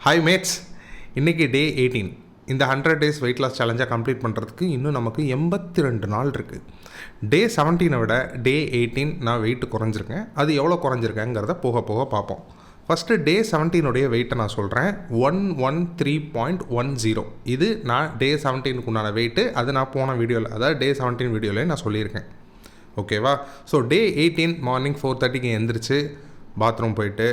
Hi mats, இன்றைக்கி டே 18. இந்த 100 days weight loss சேலஞ்சாக complete பண்ணுறதுக்கு இன்னும் நமக்கு 82 நாள் இருக்குது. டே 17 விட டே 18 நான் வெயிட்டு குறைஞ்சிருக்கேன். அது எவ்வளோ குறைஞ்சிருக்கேங்கிறத போக போக பார்ப்போம். ஃபஸ்ட்டு டே 17 வெயிட்டை நான் சொல்கிறேன். 113.10. இது நான் டே 17க்கு உண்டான வெயிட்டு. அது நான் போன வீடியோவில், அதாவது டே 17 வீடியோவில் நான் சொல்லியிருக்கேன். ஓகேவா? ஸோ டே 18 மார்னிங் 4:30க்கு எழுந்திரிச்சு பாத்ரூம் போயிட்டு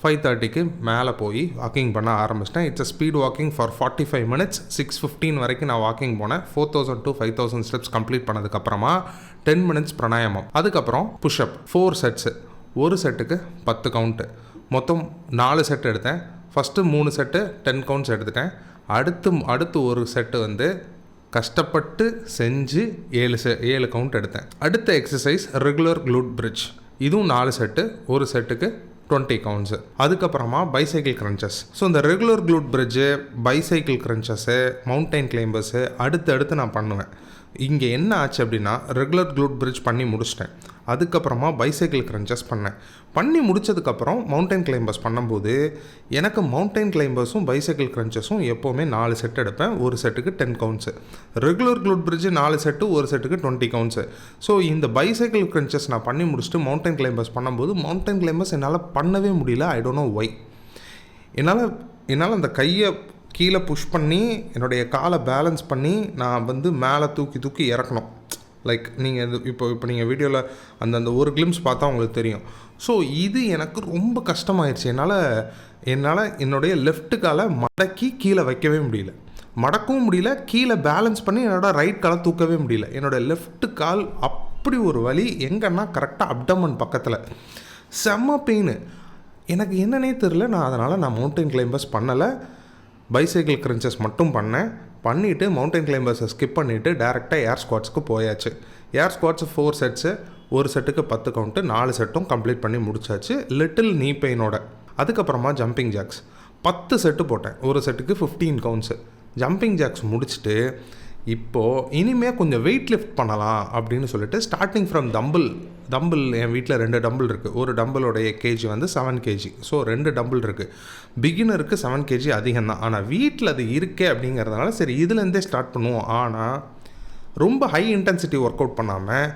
5:30க்கு மேலே போய் வாக்கிங் பண்ண ஆரம்பிச்சிட்டேன். It's speed walking for 45 minutes. 6:15 வரைக்கும் நான் வாக்கிங் போனேன். 4000 to 5000 ஸ்டெப்ஸ் கம்ப்ளீட் பண்ணதுக்கப்புறமா 10 minutes பிராணாயாமம். அதுக்கப்புறம் புஷ்அப் 4 sets. ஒரு செட்டுக்கு 10 கவுண்ட்டு. மொத்தம் 4 செட் எடுத்தேன். ஃபஸ்ட்டு 3 செட்டு 10 கவுண்ட்ஸ் எடுத்துட்டேன். அடுத்து ஒரு செட்டு வந்து கஷ்டப்பட்டு செஞ்சு 7 கவுண்ட் எடுத்தேன். அடுத்த எக்ஸசைஸ் ரெகுலர் க்ளூட் பிரிட்ஜ். இதுவும் 4 செட்டு, ஒரு செட்டுக்கு 20 கவுண்ட்ஸு. அதுக்கப்புறமா பைசைக்கிள் க்ரன்ச்சஸ். ஸோ இந்த regular glute bridge, bicycle crunches, mountain climbers அடுத்து நான் பண்ணுவேன். இங்கே என்ன ஆச்சு அப்படின்னா, ரெகுலர் க்ளூட் பிரிட்ஜ் பண்ணி முடிச்சிட்டேன். அதுக்கப்புறமா பைசைக்கிள் க்ரன்ச்சஸ் பண்ணி முடித்ததுக்கப்புறம் மவுண்டைன் கிளைம்பர்ஸ் பண்ணும்போது எனக்கு மவுண்டைன் கிளைம்பர்ஸும் பைசைக்கிள் க்ரன்ச்சஸும் எப்போவுமே 4 செட் எடுப்பேன். ஒரு செட்டுக்கு 10 counts. Regular glute bridge 4 set, ஒரு செட்டுக்கு 20 கவுண்ட்ஸு. ஸோ இந்த பைசைக்கிள் க்ரன்ச்சஸ் நான் பண்ணி முடிச்சுட்டு மவுண்டைன் கிளைம்பர்ஸ் பண்ணும்போது மவுண்டைன் கிளைம்பர்ஸ் என்னால் பண்ணவே முடியல. I don't know why. என்னால் அந்த கையை கீழே புஷ் பண்ணி என்னுடைய காலை பேலன்ஸ் பண்ணி நான் வந்து மேலே தூக்கி இறக்கணும். லைக் நீங்கள் இப்போ நீங்கள் வீடியோவில் அந்த ஒரு கிளிம்ஸ் பார்த்தா உங்களுக்கு தெரியும். ஸோ இது எனக்கு ரொம்ப கஷ்டமாயிடுச்சு. என்னால் என்னுடைய லெஃப்ட் காலை மடக்கி கீழே வைக்கவே முடியல, மடக்கவும் முடியல, கீழே பேலன்ஸ் பண்ணி என்னோடய ரைட் காலை தூக்கவே முடியல. என்னோடய லெஃப்ட் கால் அப்படி ஒரு வலி. எங்கன்னா கரெக்டாக அப்டமன் பக்கத்தில் செம்ம பெயின். எனக்கு என்னன்னே தெரில. அதனால் நான் மவுண்டைன் கிளைம்பர்ஸ் பண்ணலை. பைசைக்கிள் க்ரன்ச்சஸ் மட்டும் பண்ணிவிட்டு மவுண்டைன் கிளைம்பர்ஸை ஸ்கிப் பண்ணிவிட்டு டேரெக்டாக ஏர் ஸ்குவாட்ஸ்க்கு போயாச்சு. ஏர் ஸ்குவாட்ஸ் 4 செட்ஸு, ஒரு செட்டுக்கு 10 கவுண்ட்டு, 4 செட்டும் கம்ப்ளீட் பண்ணி முடிச்சாச்சு லிட்டில் நீ பெயினோட. அதுக்கப்புறமா ஜம்பிங் ஜாக்ஸ் 10 செட்டு போட்டேன். ஒரு செட்டுக்கு 15 கவுண்ட்ஸு. ஜம்பிங் ஜாக்ஸ் முடிச்சுட்டு இப்போது இனிமேல் கொஞ்சம் வெயிட் லிஃப்ட் பண்ணலாம் அப்படின்னு சொல்லிட்டு ஸ்டார்டிங் ஃப்ரம் டம்பிள் என் வீட்டில் 2 டம்பிள் இருக்குது. ஒரு டம்பிளோடைய கேஜி வந்து 7 kg. ஸோ 2 டம்பிள் இருக்குது. பிகினருக்கு 7 kg அதிகம்தான். ஆனால் வீட்டில் அது இருக்கே அப்படிங்கிறதுனால சரி இதுலேருந்தே ஸ்டார்ட் பண்ணுவோம். ஆனால் ரொம்ப ஹை இன்டென்சிட்டி ஒர்க் அவுட் பண்ணாமல்,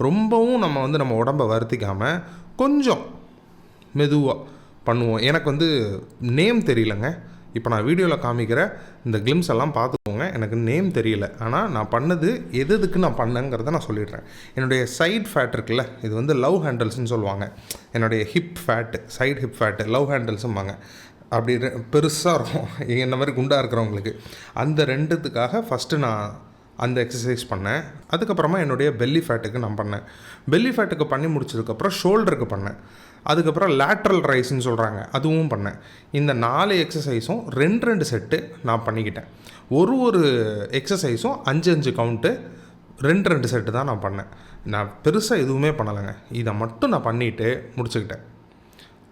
ரொம்பவும் நம்ம உடம்பை வருத்திக்காமல் கொஞ்சம் மெதுவாக பண்ணுவோம். எனக்கு வந்து நேம் தெரியலங்க. இப்போ நான் வீடியோவில் காமிக்கிற இந்த கிளிம்ஸ் எல்லாம் பார்த்துக்கோங்க. எனக்கு நேம் தெரியல. ஆனால் நான் பண்ணது எதுக்கு நான் பண்ணேங்கிறத நான் சொல்லிடுறேன். என்னுடைய சைட் ஃபேட் இருக்குல்ல, இது வந்து லவ் ஹேண்டில்ஸ்னு சொல்லுவாங்க. என்னுடைய hip fat, side hip fat love ஹேண்டில்ஸும்பாங்க. அப்படி பெருசாக இருக்கும் என்ன மாதிரி குண்டாக இருக்கிறவங்களுக்கு. அந்த 2த்துக்காக ஃபஸ்ட்டு நான் அந்த எக்ஸசைஸ் பண்ணேன். அதுக்கப்புறமா என்னுடைய பெல்லி ஃபேட்டுக்கு நான் பண்ணேன். பெல்லி ஃபேட்டுக்கு பண்ணி முடிச்சதுக்கப்புறம் ஷோல்டருக்கு பண்ணேன். அதுக்கப்புறம் லேட்ரல் ரைஸ்ன்னு சொல்கிறாங்க, அதுவும் பண்ணேன். இந்த 4 எக்ஸசைஸும் 2 செட்டு நான் பண்ணிக்கிட்டேன். ஒரு எக்ஸசைஸும் 5 கவுண்ட்டு, 2 செட்டு தான் நான் பண்ணேன். நான் பெருசாக எதுவுமே பண்ணலைங்க. இதை மட்டும் நான் பண்ணிவிட்டு முடிச்சுக்கிட்டேன்.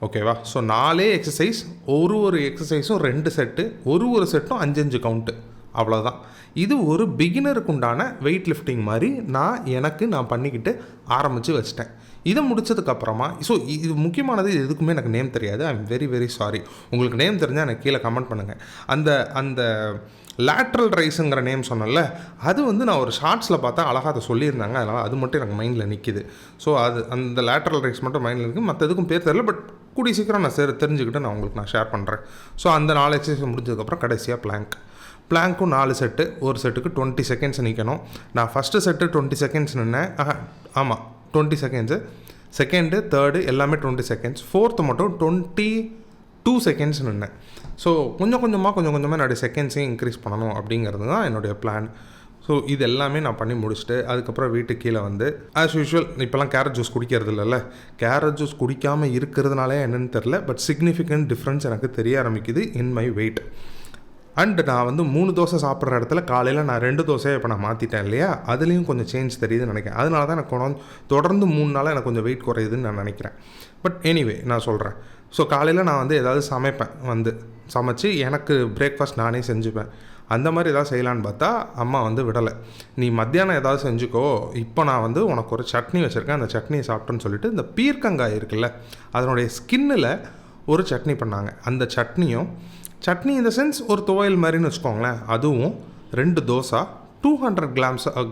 ஓகேவா? ஸோ 4 எக்ஸசைஸ், ஒரு எக்ஸசைஸும் 2 செட்டு, ஒரு செட்டும் 5 கவுண்ட்டு. அவ்வளோதான். இது ஒரு பிகினருக்கு உண்டான வெயிட் லிஃப்டிங் மாதிரி நான் பண்ணிக்கிட்டு ஆரம்பித்து வச்சிட்டேன். இதை முடித்ததுக்கப்புறமா இது முக்கியமானது. இது எதுக்குமே எனக்கு நேம் தெரியாது. I am very very sorry. உங்களுக்கு நேம் தெரிஞ்சால் எனக்கு கீழே கமெண்ட் பண்ணுங்கள். அந்த லேட்ரல் ரைஸுங்கிற நேம் சொன்னல, அது வந்து நான் ஒரு ஷார்ட்ஸில் பார்த்தா அழகாக அதை சொல்லியிருந்தாங்க. அதனால் அது மட்டும் எனக்கு மைண்டில் நிற்கிது. ஸோ அந்த லேட்ரல் ரைஸ் மட்டும் மைண்டில் இருக்குது. மற்ற எதுக்கும் பேர் தெரியல. பட் கூடிய சீக்கிரம் நான் தெரிஞ்சுக்கிட்டு நான் உங்களுக்கு ஷேர் பண்ணுறேன். ஸோ அந்த 4 எக்ஸசைஸ் முடிஞ்சதுக்கப்புறம் கடைசியாக பிளாங்க்கும் 4 செட்டு, ஒரு செட்டுக்கு 20 செகண்ட்ஸ் நிற்கணும். நான் ஃபஸ்ட்டு செட்டு 20 செகண்ட்ஸ் நின்னேன். ஆமாம் 20 செகண்ட்ஸு. செகண்டு, தேர்டு எல்லாமே 20 செகண்ட்ஸ். ஃபோர்த்து மட்டும் 22 செகண்ட்ஸ் நின்னேன். ஸோ கொஞ்சம் கொஞ்சமாக என்னுடைய செகண்ட்ஸையும் இன்க்ரீஸ் பண்ணணும் அப்படிங்கிறது தான் என்னுடைய பிளான். ஸோ இது எல்லாமே நான் பண்ணி முடிச்சுட்டு அதுக்கப்புறம் வீட்டுக்கு கீழே வந்து ஆஸ் யூஷுவல் இப்போலாம் கேரட் ஜூஸ் குடிக்கிறது இல்லைல்ல. கேரட் ஜூஸ் குடிக்காமல் இருக்கிறதுனாலே என்னென்னு தெரில. பட் சிக்னிஃபிகண்ட் டிஃப்ரென்ஸ் எனக்கு தெரிய ஆரம்பிக்குது இன் மை வெயிட். அண்ட் நான் வந்து 3 தோசை சாப்பிட்ற இடத்துல காலையில் நான் 2 தோசையை இப்போ நான் மாற்றிட்டேன் இல்லையா, அதுலேயும் கொஞ்சம் சேஞ்ச் தெரியுதுன்னு நினைக்கிறேன். அதனால தான் எனக்கு தொடர்ந்து 3 நாளாக எனக்கு கொஞ்சம் வெயிட் குறையுதுன்னு நான் நினைக்கிறேன். பட் எனிவே நான் சொல்கிறேன். ஸோ காலையில் நான் வந்து ஏதாவது சமைச்சு எனக்கு பிரேக்ஃபாஸ்ட் நானே செஞ்சுப்பேன். அந்த மாதிரி ஏதாவது செய்யலான்னு பார்த்தா அம்மா வந்து விடலை. நீ மத்தியானம் ஏதாவது செஞ்சுக்கோ, இப்போ நான் வந்து உனக்கு ஒரு சட்னி வச்சுருக்கேன், அந்த சட்னியை சாப்பிட்டேன்னு சொல்லிட்டு இந்த பீர்க்கங்காய் இருக்குல்ல, அதனுடைய ஸ்கின்னில் ஒரு சட்னி பண்ணாங்க. அந்த சட்னியும் சட்னி இந்த சென்ஸ் ஒரு துவையல் மாதிரின்னு வச்சுக்கோங்களேன். அதுவும் 2 dosa, 200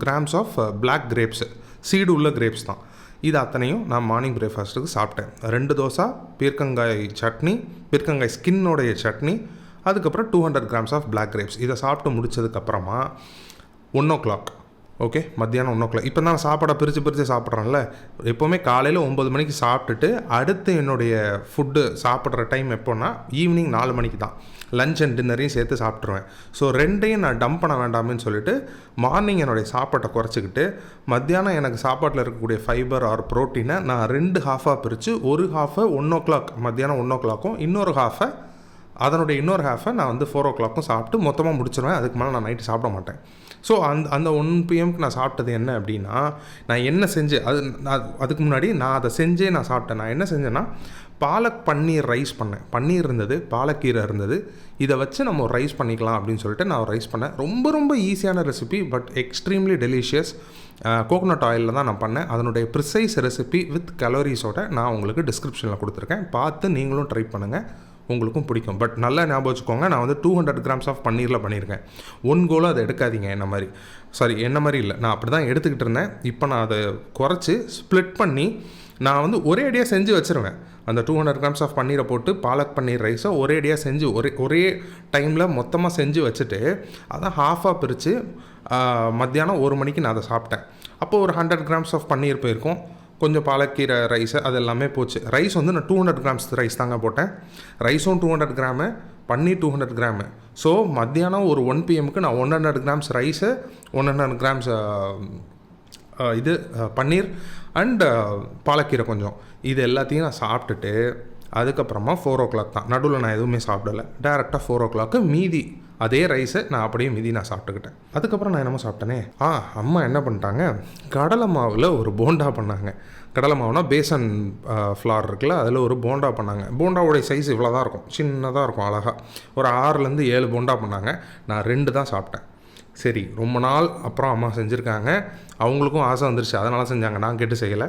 grams of black grapes, seed உள்ள கிரேப்ஸ் தான். இது அத்தனையும் நான் மார்னிங் பிரேக்ஃபாஸ்ட்டுக்கு சாப்பிட்டேன். 2 தோசை, பீர்க்கங்காய் சட்னி, பீர்க்கங்காய் ஸ்கின்னோடைய சட்னி, அதுக்கப்புறம் 200 கிராம்ஸ் ஆஃப் பிளாக் கிரேப்ஸ். இதை சாப்பிட்டு முடிச்சதுக்கப்புறமா 1 o'clock, ஓகே, மத்தியானம் 1 o'clock. இப்போ தான் சாப்பாடை பிரித்து சாப்பிட்றேன்ல. எப்போவுமே காலையில் 9 மணிக்கு சாப்பிட்டுட்டு அடுத்து என்னுடைய ஃபுட்டு சாப்பிட்ற டைம் எப்போன்னா ஈவினிங் 4 மணிக்கு தான். லஞ்ச் அண்ட் டின்னரையும் சேர்த்து சாப்பிட்ருவேன். ஸோ 2ஐயும் நான் டம்ப் பண்ண வேண்டாம்னு சொல்லிட்டு மார்னிங் என்னுடைய சாப்பாட்டை குறைச்சிக்கிட்டு மத்தியானம் எனக்கு சாப்பாட்டில் இருக்கக்கூடிய ஃபைபர் ஆர் ப்ரோட்டீனை நான் 2 ஹாஃபாக பிரித்து, ஒரு ஹாஃபை 1 o'clock மத்தியானம் 1 o'clock, இன்னொரு ஹாஃபை அதனுடைய இன்னொரு ஹாஃபை நான் வந்து 4 o'clock சாப்பிட்டு மொத்தமாக முடிச்சிடுவேன். அதுக்கு மேலே நான் நைட்டு சாப்பிட மாட்டேன். ஸோ அந்த 1 PM நான் சாப்பிட்டது என்ன அப்படின்னா, நான் என்ன செஞ்சேன் அதுக்கு முன்னாடி நான் அதை செஞ்சே நான் சாப்பிட்டேன். நான் என்ன செஞ்சேன்னா, பாலக் பன்னீர் ரைஸ் பண்ணேன். பன்னீர் இருந்தது, பாலக்கீரை இருந்தது. இதை வச்சு நம்ம ஒரு ரைஸ் பண்ணிக்கலாம் அப்படின்னு சொல்லிட்டு நான் ஒரு ரைஸ் பண்ணேன். ரொம்ப ரொம்ப ஈஸியான recipe, but extremely delicious. Coconut ஆயிலில் தான் நான் பண்ணேன். அதனுடைய ப்ரிசைஸ் ரெசிபி வித் கலோரிஸோட நான் உங்களுக்கு டிஸ்கிரிப்ஷனில் கொடுத்துருக்கேன். பார்த்து நீங்களும் ட்ரை பண்ணுங்கள், உங்களுக்கும் பிடிக்கும். பட் நல்லா ஞாபகம் வச்சுக்கோங்க, நான் வந்து 200 கிராம்ஸ் ஆஃப் பன்னீரில் பண்ணியிருக்கேன். 1 கோலும் அதை எடுக்காதீங்க என்ன மாதிரி இல்லை, நான் அப்படி தான் எடுத்துக்கிட்டு இருந்தேன். இப்போ நான் அதை குறைச்சி ஸ்ப்ளிட் பண்ணி நான் வந்து ஒரே அடியாக செஞ்சு வச்சுருவேன். அந்த 200 கிராம்ஸ் ஆஃப் பன்னீரை போட்டு பாலக் பன்னீர் ரைஸை ஒரே அடியாக செஞ்சு ஒரே டைமில் மொத்தமாக செஞ்சு வச்சுட்டு அதான் ஹாஃபாக பிரித்து மத்தியானம் 1 மணிக்கு நான் அதை சாப்பிட்டேன். அப்போது ஒரு 100 கிராம்ஸ் ஆஃப் பன்னீர் போயிருக்கும், கொஞ்சம் பாலக்கீரை ரைஸு, அது எல்லாமே போச்சு. ரைஸ் வந்து நான் 200 கிராம்ஸ் ரைஸ் தாங்க போட்டேன். ரைஸும் 200 கிராமு, பன்னீர் 200 கிராமு. ஸோ மத்தியானம் ஒரு 1 PMக்கு நான் 100 grams rice, 100 grams paneer and பாலக்கீரை கொஞ்சம், இது எல்லாத்தையும் நான் சாப்பிட்டுட்டு அதுக்கப்புறமா 4 o'clock தான். நடுவில் நான் எதுவுமே சாப்பிடலை. டேரெக்டாக 4 o'clock மீதி அதே ரைஸை நான் அப்படியே மீதி நான் சாப்பிட்டுக்கிட்டேன். அதுக்கப்புறம் நான் என்னமோ சாப்பிட்டேனே, அம்மா என்ன பண்ணிட்டாங்க, கடலை மாவில் ஒரு போண்டா பண்ணாங்க. கடலை மாவுனா பேசன் ஃப்ளார் இருக்குல்ல, அதில் ஒரு போண்டா பண்ணாங்க. போண்டாவுடைய சைஸ் இவ்வளோ தான் இருக்கும், சின்னதாக இருக்கும், அழகாக. ஒரு 6லேருந்து 7 போண்டா பண்ணாங்க. நான் 2 தான் சாப்பிட்டேன். சரி, ரொம்ப நாள் அப்புறம் அம்மா செஞ்சுருக்காங்க, அவங்களுக்கும் ஆசை வந்துருச்சு, அதனால் செஞ்சாங்க, நான் கேட்டு செய்யலை.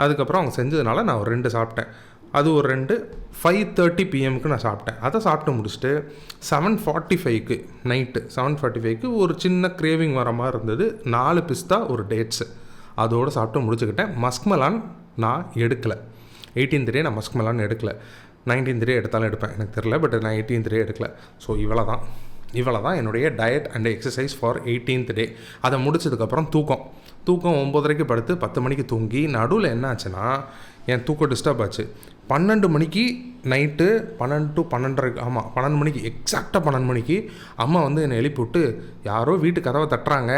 அதுக்கப்புறம் அவங்க செஞ்சதுனால நான் ஒரு 2 சாப்பிட்டேன். அது ஒரு 2 5:30 PMக்கு நான் சாப்பிட்டேன். அதை சாப்பிட்டு முடிச்சுட்டு 7:45க்கு நைட்டு 7:45க்கு ஒரு சின்ன கிரேவிங் வர மாதிரி இருந்தது. 4 பிஸ்தா, ஒரு டேட்ஸு, அதோடு சாப்பிட்டு முடிச்சுக்கிட்டேன். மஸ்க்மெலான் நான் எடுக்கலை. 18th டே நான் மஸ்க்மெலான் எடுக்கலை. 19th டே எடுத்தாலும் எடுப்பேன், எனக்கு தெரில. பட் நான் 18th டே எடுக்கலை. ஸோ இவ்வளோ தான் என்னுடைய diet and exercise for 18th டே. அதை முடிச்சதுக்கப்புறம் தூக்கம் 9:30க்கு படுத்து 10 மணிக்கு தூங்கி, நடுவில் என்ன ஆச்சுன்னா என் தூக்கம் டிஸ்டர்ப் ஆச்சு. 12 மணிக்கு நைட்டு 12 to 12:30, 12 மணிக்கு, எக்ஸாக்டாக 12 மணிக்கு அம்மா வந்து என்னை எழுப்பி விட்டு, யாரோ வீட்டு கதவை தட்டுறாங்க,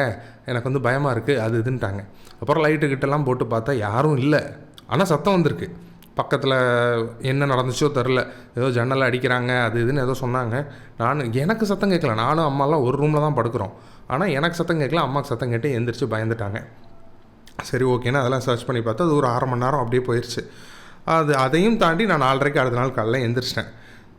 எனக்கு வந்து பயமாக இருக்குது, அது இதுன்ட்டாங்க. அப்புறம் லைட்டுக்கிட்டெல்லாம் போட்டு பார்த்தா யாரும் இல்லை, ஆனால் சத்தம் வந்திருக்கு. பக்கத்தில் என்ன நடந்துச்சோ தெரில, ஏதோ ஜன்னலை அடிக்கிறாங்க, அது இதுன்னு ஏதோ சொன்னாங்க. எனக்கு சத்தம் கேட்கல, நானும் அம்மாலாம் ஒரு ரூமில் தான் படுக்கிறோம். ஆனால் எனக்கு சத்தம் கேட்கல, அம்மாவுக்கு சத்தம் கேட்டு எந்திரிச்சு பயந்துட்டாங்க. சரி, ஓகேன்னா அதெல்லாம் சர்ச் பண்ணி பார்த்தா அது ஒரு 1/2 மணி நேரம் அப்படியே போயிடுச்சு. அதையும் தாண்டி நான் 4:30க்கு அடுத்த நாள் காலையில் எந்திரிச்சிட்டேன்.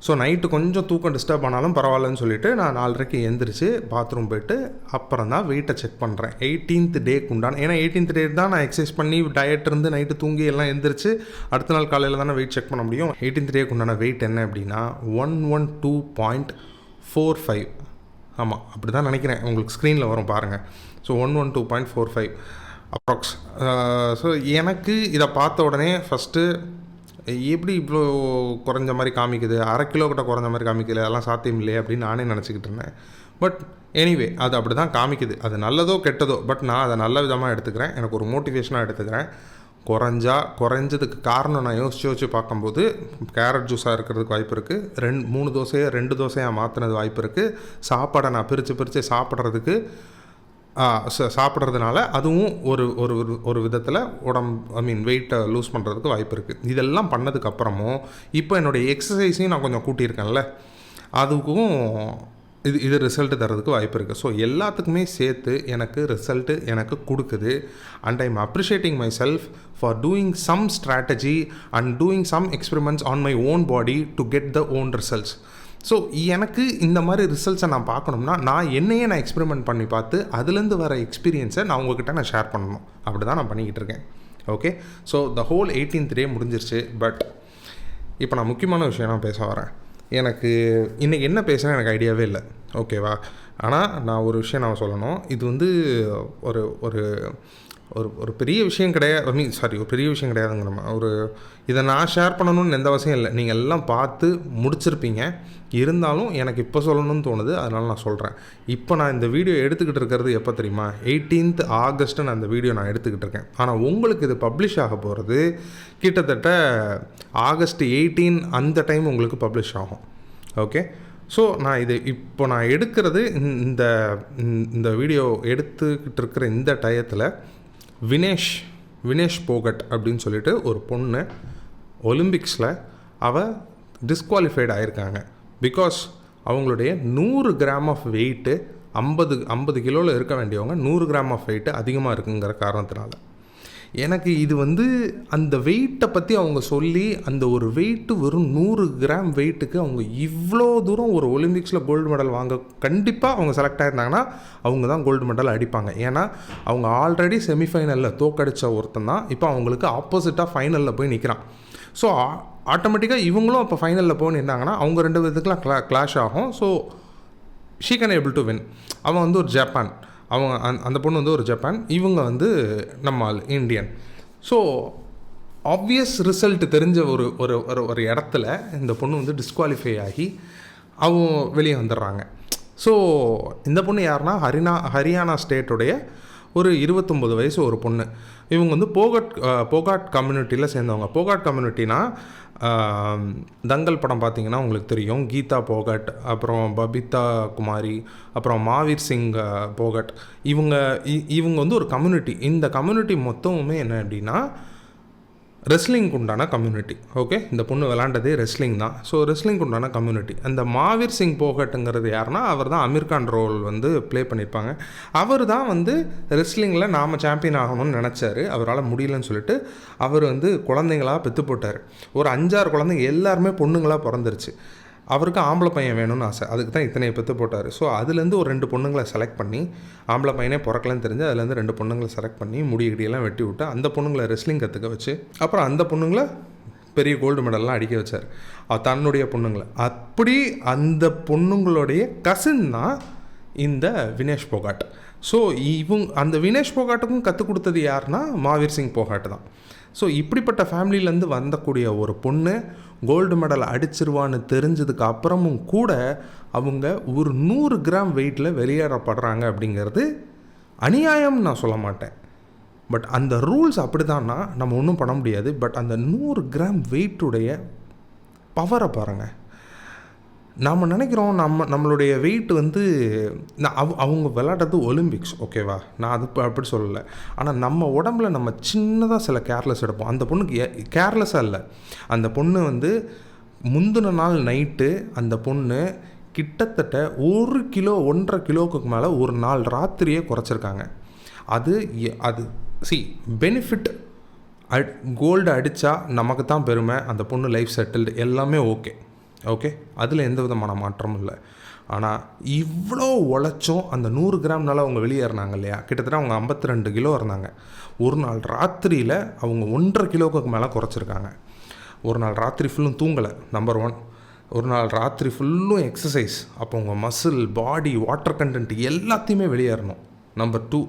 ஸோ நைட்டு கொஞ்சம் தூக்கம் டிஸ்டர்ப் ஆனாலும் பரவாயில்லன்னு சொல்லிவிட்டு நான் 4:30க்கு எந்திரிச்சு பாத்ரூம் போய்ட்டு அப்புறம் தான் வெயிட்டை செக் பண்ணுறேன். 18th டேக்கு உண்டான, ஏன்னா 18th டே தான் நான் எக்ஸசைஸ் பண்ணி டயட் இருந்து நைட்டு தூங்கி எல்லாம் எந்திரிச்சு அடுத்த நாள் காலையில் தானே வெயிட் செக் பண்ண முடியும். 18th டேக்கு உண்டான வெயிட் என்ன அப்படின்னா 112.45. ஆமாம், அப்படி தான் நினைக்கிறேன், உங்களுக்கு ஸ்க்ரீனில் வரும் பாருங்கள். So 112.45 approx. ஸோ எனக்கு இதை பார்த்த உடனே ஃபஸ்ட்டு எப்படி இவ்வளோ குறைஞ்ச மாதிரி காமிக்குது, 1/2 கிலோ கிட்ட குறைஞ்ச மாதிரி காமிக்குது, அதெல்லாம் சாத்தியம் இல்லையே அப்படின்னு நானே நினச்சிக்கிட்டு இருந்தேன். பட் எனிவே அது அப்படி தான் காமிக்குது. அது நல்லதோ கெட்டதோ, பட் நான் அதை நல்ல விதமாக எடுத்துக்கிறேன், எனக்கு ஒரு மோட்டிவேஷனாக எடுத்துக்கிறேன். குறைஞ்சதுக்கு காரணம் நான் யோசிச்சு பார்க்கும்போது கேரட் ஜூஸாக இருக்கிறதுக்கு வாய்ப்பு இருக்குது. 3 தோசையை 2 தோசையாக மாற்றினது வாய்ப்பு இருக்குது. சாப்பாடை நான் பிரித்து சாப்பிட்றதுக்கு சாப்பிட்றதுனால அதுவும் ஒரு விதத்தில் வெயிட்டை லூஸ் பண்ணுறதுக்கு வாய்ப்பு இருக்குது. இதெல்லாம் பண்ணதுக்கப்புறமும் இப்போ என்னுடைய எக்ஸசைஸையும் நான் கொஞ்சம் கூட்டியிருக்கேன்ல, அதுக்கும் இது ரிசல்ட்டு தரதுக்கு வாய்ப்பு இருக்குது. ஸோ எல்லாத்துக்குமே சேர்த்து எனக்கு ரிசல்ட்டு எனக்கு கொடுக்குது. And I am appreciating my self for doing some strategy and doing some experiments on my own body to get the own results. So எனக்கு இந்த மாதிரி ரிசல்ட்ஸை நான் பார்க்கணும்னா நான் எக்ஸ்பெரிமெண்ட் பண்ணி பார்த்து அதுலேருந்து வர எக்ஸ்பீரியன்ஸை நான் உங்கள்கிட்ட ஷேர் பண்ணணும். அப்படி தான் நான் பண்ணிக்கிட்டு இருக்கேன். Okay, so the whole 18th டே முடிஞ்சிருச்சு. பட் இப்போ நான் முக்கியமான விஷயம் நான் பேச வரேன். எனக்கு இன்றைக்கி என்ன பேசுகிறேன் எனக்கு ஐடியாவே இல்லை, ஓகேவா? ஆனால் நான் ஒரு விஷயம் நான் சொல்லணும். இது வந்து ஒரு ஒரு ஒரு ஒரு பெரிய விஷயம் கிடையாது, ஒரு பெரிய விஷயம் கிடையாதுங்க. நம்ம இதை நான் ஷேர் பண்ணணும்னு எந்த அவசியம் இல்லை. நீங்கள் எல்லாம் பார்த்து முடிச்சிருப்பீங்க. இருந்தாலும் எனக்கு இப்போ சொல்லணும்னு தோணுது, அதனால் நான் சொல்கிறேன். இப்போ நான் இந்த வீடியோ எடுத்துக்கிட்டு இருக்கிறது எப்போ தெரியுமா? 18th ஆகஸ்ட்டு நான் இந்த வீடியோ நான் எடுத்துக்கிட்டு இருக்கேன். ஆனால் உங்களுக்கு இது பப்ளிஷ் ஆக போகிறது கிட்டத்தட்ட August 18 அந்த டைம் உங்களுக்கு பப்ளிஷ் ஆகும். ஓகே, ஸோ நான் இப்போ நான் எடுக்கிறது இந்த வீடியோ எடுத்துக்கிட்டு இருக்கிற இந்த டயத்தில் வினேஷ் போகட் அப்படின்னு சொல்லிட்டு ஒரு பொண்ணு ஒலிம்பிக்ஸில் அவள் டிஸ்குவாலிஃபைடு ஆகியிருக்காங்க. பிகாஸ் அவங்களுடைய 100 கிராம் ஆஃப் வெயிட்டு 50 கிலோவில் இருக்க வேண்டியவங்க 100 கிராம் ஆஃப் வெயிட்டு அதிகமாக இருக்குங்கிற காரணத்தினால. எனக்கு இது வந்து அந்த வெயிட்டை பற்றி அவங்க சொல்லி அந்த ஒரு வெயிட்டு வெறும் 100 கிராம் வெயிட்டுக்கு அவங்க இவ்வளோ தூரம் ஒரு ஒலிம்பிக்ஸில் கோல்டு மெடல் வாங்க கண்டிப்பாக அவங்க செலக்ட் ஆகிருந்தாங்கன்னா அவங்க தான் கோல்டு மெடல் அடிப்பாங்க. ஏன்னா அவங்க ஆல்ரெடி செமிஃபைனலில் தோக்கடித்த ஒருத்தன் தான் இப்போ அவங்களுக்கு ஆப்போசிட்டாக ஃபைனலில் போய் நிற்கிறான். ஸோ ஆட்டோமேட்டிக்காக இவங்களும் அப்போ ஃபைனலில் போய் நின்றாங்கன்னா அவங்க 2 விதத்துக்குலாம் கிளாஷ் ஆகும். So she can able to win. அவன் வந்து ஒரு ஜப்பான், அவங்க அந்த பொண்ணு வந்து ஒரு ஜப்பான், இவங்க வந்து நம்ம இந்தியன். ஸோ ஆப்வியஸ் ரிசல்ட் தெரிஞ்ச ஒரு ஒரு ஒரு இடத்துல இந்த பொண்ணு வந்து டிஸ்குவாலிஃபை ஆகி அவங்க வெளியே வந்துடுறாங்க. ஸோ இந்த பொண்ணு யாருன்னா ஹரியானா ஸ்டேட்டுடைய ஒரு 29 வயசு ஒரு பொண்ணு. இவங்க வந்து போகாட் கம்யூனிட்டியில் சேர்ந்தவங்க. போகாட் கம்யூனிட்டினா தங்கல் படம் பார்த்தீங்கன்னா உங்களுக்கு தெரியும். கீதா போகட், அப்புறம் பபிதா குமாரி, அப்புறம் மாவீர் சிங் போகட், இவங்க வந்து ஒரு கம்யூனிட்டி. இந்த கம்யூனிட்டி மொத்தமுமே என்ன அப்படின்னா ரெஸ்லிங்க்கு உண்டான கம்யூனிட்டி. ஓகே, இந்த பொண்ணு விளாண்டதே ரெஸ்லிங் தான். ஸோ ரெஸ்லிங்க்கு உண்டான கம்யூனிட்டி. அந்த மாவீர் சிங் போகட்டுங்கிறது யாருன்னா அவர் தான் அமீர்கான் ரோல் வந்து ப்ளே பண்ணியிருப்பாங்க. அவர் தான் வந்து ரெஸ்லிங்கில் நாம் சாம்பியன் ஆகணும்னு நினச்சாரு. அவரால் முடியலன்னு சொல்லிட்டு அவர் வந்து குழந்தைங்களாக பெற்று போட்டார். ஒரு 5-6 குழந்தைங்க எல்லாருமே பொண்ணுங்களாக பிறந்துருச்சு. அவருக்கு ஆம்பளை பையன் வேணும்னு ஆசை, அதுக்கு தான் இத்தனை பெற்று போட்டார். ஸோ அதுலேருந்து ஒரு 2 பொண்ணுங்களை செலக்ட் பண்ணி, ஆம்பளை பையனே பிறக்கலன்னு தெரிஞ்சு அதுலேருந்து 2 பொண்ணுங்களை செலக்ட் பண்ணி முடியெல்லாம் வெட்டி விட்டு அந்த பொண்ணுங்களை ரெஸ்லிங் கற்றுக்க வச்சு அப்புறம் அந்த பொண்ணுங்களை பெரிய கோல்டு மெடல்லாம் அடிக்க வச்சார் தன்னுடைய பொண்ணுங்களை. அப்படி அந்த பொண்ணுங்களுடைய கசின் தான் இந்த வினேஷ் போகாட். ஸோ அந்த வினேஷ் போகாட்டுக்கும் கற்றுக் கொடுத்தது யாருன்னா மாவீர் சிங் போகாட் தான். ஸோ இப்படிப்பட்ட ஃபேமிலியிலேருந்து வந்தக்கூடிய ஒரு பொண்ணு கோல்டு மெடல் அடிச்சிருவான்னு தெரிஞ்சதுக்கு அப்புறமும் கூட அவங்க ஒரு 100 கிராம் வெயிட்டில் வெளியேறப்படுறாங்க அப்படிங்கிறது அநியாயம்னு நான் சொல்ல மாட்டேன். பட் அந்த ரூல்ஸ் அப்படி தான்னா நம்ம ஒன்றும் பண்ண முடியாது. பட் அந்த 100 கிராம் வெயிட்டுடைய பவரை பாருங்கள். நாம் நினைக்கிறோம் நம்மளுடைய வெயிட் வந்து அவங்க விளையாடுறது ஒலிம்பிக்ஸ், ஓகேவா? நான் அது அப்படி சொல்லலை. ஆனால் நம்ம உடம்புல நம்ம சின்னதாக சில கேர்லெஸ் எடுப்போம். அந்த பொண்ணுக்கு கேர்லெஸ்ஸாக இல்லை. அந்த பொண்ணு வந்து முந்தின நாள் நைட்டு அந்த பொண்ணு கிட்டத்தட்ட 1 கிலோ 1.5 கிலோவுக்கு மேலே ஒரு நாள் ராத்திரியே குறைச்சிருக்காங்க. அது பெனிஃபிட். கோல்டு அடித்தா நமக்கு தான் பெருமை, அந்த பொண்ணு லைஃப் செட்டில்டு, எல்லாமே ஓகே, அதில் எந்த விதமான மாற்றமும் இல்லை. ஆனால் இவ்வளோ உழைச்சும் அந்த 100 கிராம்னால அவங்க வெளியேறினாங்க இல்லையா? கிட்டத்தட்ட அவங்க 52 கிலோ இருந்தாங்க. ஒரு நாள் ராத்திரியில் அவங்க 1.5 கிலோவுக்கு மேலே குறைச்சிருக்காங்க. ஒரு நாள் ராத்திரி ஃபுல்லும் தூங்கலை, நம்பர் 1. ஒரு நாள் ராத்திரி ஃபுல்லும் எக்ஸசைஸ். அப்போ உங்கள் மசில், பாடி, வாட்டர் கண்டென்ட் எல்லாத்தையுமே வெளியேறணும், நம்பர் 2.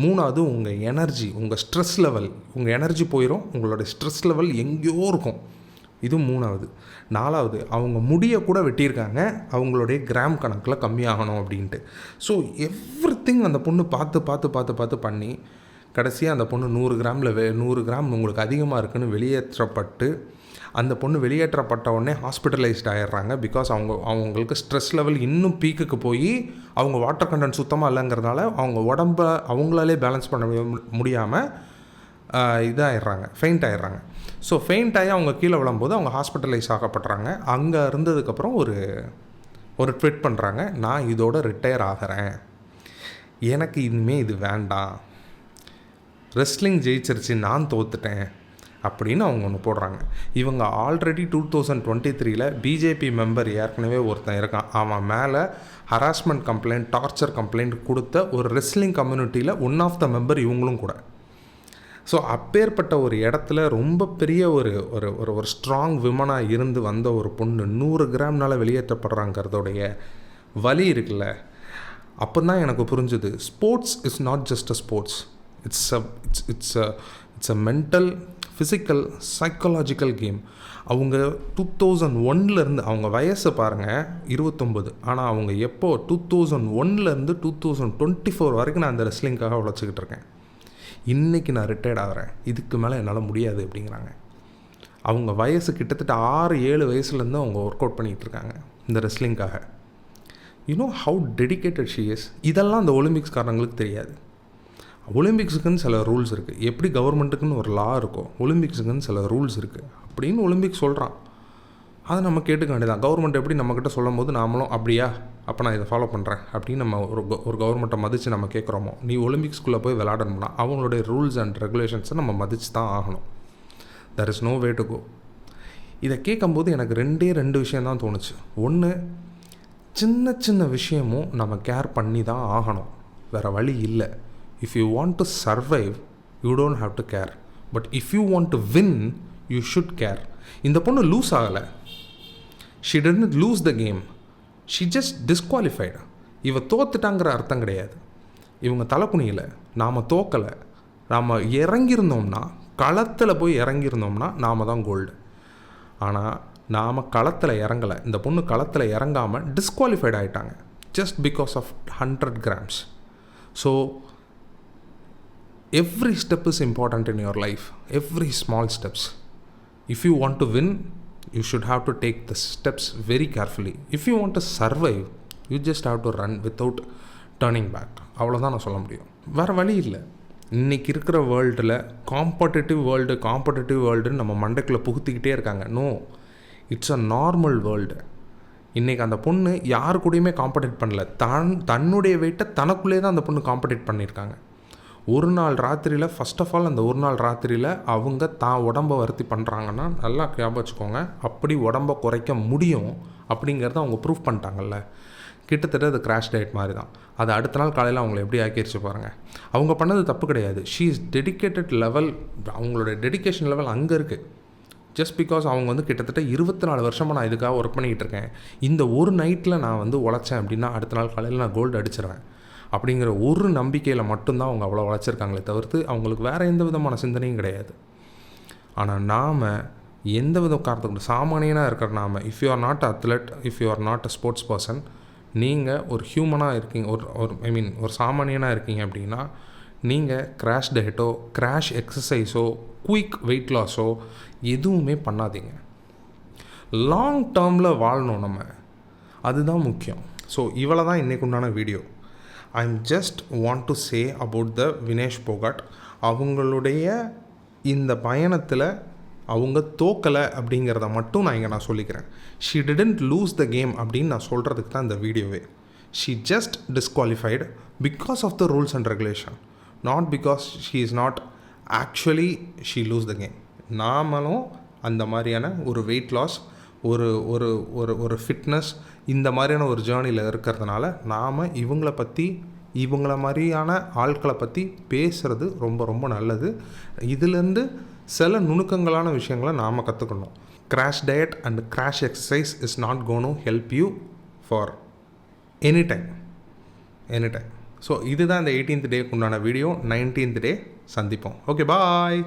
3வது உங்கள் எனர்ஜி, உங்கள் ஸ்ட்ரெஸ் லெவல். உங்கள் எனர்ஜி போயிடும், உங்களோட ஸ்ட்ரெஸ் லெவல் எங்கேயோ இருக்கும். இது 3வது. 4வது அவங்க முடியை கூட வெட்டியிருக்காங்க, அவங்களுடைய கிராம் கணக்கில் கம்மியாகணும் அப்படின்ட்டு. ஸோ எவ்ரிதிங் அந்த பொண்ணு பார்த்து பண்ணி கடைசியாக அந்த பொண்ணு 100 கிராம் உங்களுக்கு அதிகமாக இருக்குதுன்னு வெளியேற்றப்பட்டு, அந்த பொண்ணு வெளியேற்றப்பட்ட உடனே ஹாஸ்பிட்டலைஸ்ட் ஆகிடுறாங்க. பிகாஸ் அவங்களுக்கு ஸ்ட்ரெஸ் லெவல் இன்னும் பீக்குக்கு போய் அவங்க வாட்டர் கண்டென்ட் சுத்தமாக இல்லைங்கிறதுனால அவங்க உடம்பை அவங்களாலே பேலன்ஸ் பண்ண முடியாமல் இதாகிடுறாங்க, ஃபெயிண்ட் ஆகிடுறாங்க. ஸோ ஃபெயிண்ட் ஆகி அவங்க கீழே விழும்போது அவங்க ஹாஸ்பிட்டலைஸ் ஆகப்படுறாங்க. அங்கே இருந்ததுக்கப்புறம் ஒரு ட்வீட் பண்ணுறாங்க, நான் இதோட ரிட்டையர் ஆகிறேன், எனக்கு இனிமேல் இது வேண்டாம், ரெஸ்லிங் ஜெயிச்சிருச்சு, நான் தோத்துட்டேன் அப்படின்னு அவங்க ஒன்று போடுறாங்க. இவங்க ஆல்ரெடி 2023 பிஜேபி மெம்பர் ஏற்கனவே ஒருத்தன் இருக்கான், அவன் மேலே ஹராஸ்மெண்ட் கம்ப்ளைண்ட், டார்ச்சர் கம்ப்ளைண்ட் கொடுத்த ஒரு ரெஸ்லிங் கம்யூனிட்டியில் ஒன் ஆஃப் த மெம்பர் இவங்களும் கூட. ஸோ அப்பேற்பட்ட ஒரு இடத்துல ரொம்ப பெரிய ஒரு ஒரு ஒரு ஒரு ஸ்ட்ராங் விமனாக இருந்து வந்த ஒரு பொண்ணு 100 கிராம்னால் வெளியேற்றப்படுறாங்கிறதோடைய வலி இருக்குல்ல. அப்போ தான் எனக்கு புரிஞ்சுது, sports is not just a sports, it's a mental, physical, psychological game. அவங்க 2001 அவங்க வயசு பாருங்கள் 29, ஆனால் அவங்க எப்போ 2001 2024 வரைக்கும் நான் அந்த ரெஸ்லிங்காக உழைச்சிக்கிட்டு இருக்கேன். இன்றைக்கி நான் ரிட்டையர்ட் ஆகிறேன், இதுக்கு மேலே என்னால் முடியாது அப்படிங்கிறாங்க. அவங்க வயசு கிட்டத்தட்ட 6-7 வயசுலேருந்து அவங்க ஒர்க் அவுட் பண்ணிகிட்ருக்காங்க இந்த ரெஸ்லிங்காக. You know how dedicated she is. இதெல்லாம் அந்த ஒலிம்பிக்ஸ்காரங்களுக்கு தெரியாது. ஒலிம்பிக்ஸுக்குன்னு சில ரூல்ஸ் இருக்குது. எப்படி கவர்மெண்ட்டுக்குன்னு ஒரு லா இருக்கோ, ஒலிம்பிக்ஸுக்குன்னு சில ரூல்ஸ் இருக்குது அப்படின்னு ஒலிம்பிக்ஸ் சொல்கிறான். அதை நம்ம கேட்டுக்க வேண்டியதான். கவர்மெண்ட் எப்படி நம்மக்கிட்ட சொல்லும் போது நாமளும் அப்படியா, அப்போ நான் இதை ஃபாலோ பண்ணுறேன் அப்படின்னு நம்ம ஒரு கவர்மெண்ட்டை மதித்து நம்ம கேட்குறோமோ, நீ ஒலிம்பிக்ஸ்குள்ளே போய் விளையாடணும்னா அவங்களுடைய ரூல்ஸ் அண்ட் ரெகுலேஷன்ஸை நம்ம மதித்து தான் ஆகணும். There is no way to go. இதை கேட்கும்போது எனக்கு 2 விஷயந்தான் தோணுச்சு. ஒன்று, சின்ன சின்ன விஷயமும் நம்ம கேர் பண்ணி தான் ஆகணும், வேறு வழி இல்லை. If you want to survive you don't have to care, but if you want to win you should care. இந்த பொண்ணு லூஸ் ஆகலை. She didn't loose the game, she just disqualified. இவ தோத்துட்டாங்கிற அர்த்தம் கிடையாது. இவங்க தலைக்குனியில் நாம் தோக்கலை, நாம் இறங்கியிருந்தோம்னா, களத்தில் போய் இறங்கியிருந்தோம்னா நாம் தான் கோல்டு. ஆனால் நாம் களத்தில் இறங்கலை. இந்த பொண்ணு களத்தில் இறங்காமல் டிஸ்குவாலிஃபைட் ஆகிட்டாங்க just because of 100 grams. So every step is important in your life, every small steps. If you want to win you should have to take the steps very carefully. If you want to survive, you just have to run without turning back. அவ்வளோதான் நான் சொல்ல முடியும், வேறு வழி இல்லை. இன்றைக்கி இருக்கிற வேர்ல்டில் காம்படிட்டிவ் வேர்ல்டுன்னு நம்ம மண்டைக்குள்ளே புகுத்திக்கிட்டே இருக்காங்க. No, it's a normal world. இன்றைக்கி அந்த பொண்ணு யாரு கூடயுமே காம்படிட் பண்ணல, தன்னுடைய வெயிட்டை தனக்குள்ளே தான் அந்த பொண்ணு காம்படிட் பண்ணியிருக்காங்க. ஒரு நாள் ராத்திரியில், ஃபஸ்ட் ஆஃப் ஆல் அந்த ஒரு நாள் ராத்திரியில் அவங்க தான் உடம்பை வருத்தி பண்ணுறாங்கன்னா நல்லா ஞாபகம் வச்சுக்கோங்க, அப்படி உடம்பை குறைக்க முடியும் அப்படிங்கிறத அவங்க ப்ரூவ் பண்ணிட்டாங்கல்ல. கிட்டத்தட்ட அது கிராஷ் டயட் மாதிரி தான். அது அடுத்த நாள் காலையில் அவங்கள எப்படி ஆக்கிடுச்சு பாருங்கள். அவங்க பண்ணது தப்பு கிடையாது. ஷீ இஸ் டெடிக்கேட்டட் லெவல், அவங்களோட டெடிக்கேஷன் லெவல் அங்கே இருக்குது. ஜஸ்ட் பிகாஸ் அவங்க கிட்டத்தட்ட 24 வருஷமாக நான் இதுக்காக ஒர்க் பண்ணிக்கிட்டு இருக்கேன், இந்த ஒரு நைட்டில் நான் உழைச்சேன் அப்படின்னா அடுத்த நாள் காலையில் நான் கோல்டு அடிச்சிடுவேன் அப்படிங்கிற ஒரு நம்பிக்கையில் மட்டும்தான் அவங்க அவ்வளோ உழைச்சிருக்காங்களே தவிர்த்து அவங்களுக்கு வேறு எந்த விதமான சிந்தனையும் கிடையாது. ஆனால் நாம் எந்த வித காரணத்துக்கு சாமானியனாக இருக்கிற நாம், if you are not athlete, if you are not a sports person, நீங்கள் ஒரு ஹியூமனாக இருக்கீங்க, ஒரு சாமானியனாக இருக்கீங்க அப்படின்னா நீங்கள் கிராஷ் டயட்டோ, கிராஷ் எக்ஸசைஸோ, குயிக் வெயிட் லாஸோ எதுவுமே பண்ணாதீங்க. லாங் டேர்மில் வாழணும் நம்ம, அதுதான் முக்கியம். ஸோ இவ்வளோ தான் இன்றைக்கு உண்டான video. I'm just want to say about the Vinesh Phogat. அவங்களுடைய இந்த பயணத்தில் அவங்க தோக்கலை அப்படிங்கிறத மட்டும் நான் சொல்லிக்கிறேன். She didn't lose the game அப்படின்னு நான் சொல்கிறதுக்கு தான் இந்த வீடியோவே. She just disqualified because of the rules and regulation, not because she is not actually she lose the game. நாமளும் அந்த மாதிரியான ஒரு வெயிட் லாஸ், ஒரு ஒரு ஒரு ஒரு ஃபிட்னஸ், இந்த மாதிரியான ஒரு ஜேர்னியில் இருக்கிறதுனால நாம் இவங்கள மாதிரியான ஆட்களை பற்றி பேசுகிறது ரொம்ப ரொம்ப நல்லது. இதிலேருந்து சில நுணுக்கங்களான விஷயங்களை நாம் கற்றுக்கணும். Crash diet and crash exercise is not cone help you for any time. So இதுதான் இந்த 18th டேக்கு உண்டான வீடியோ. 19th டே சந்திப்போம். ஓகே, பாய்.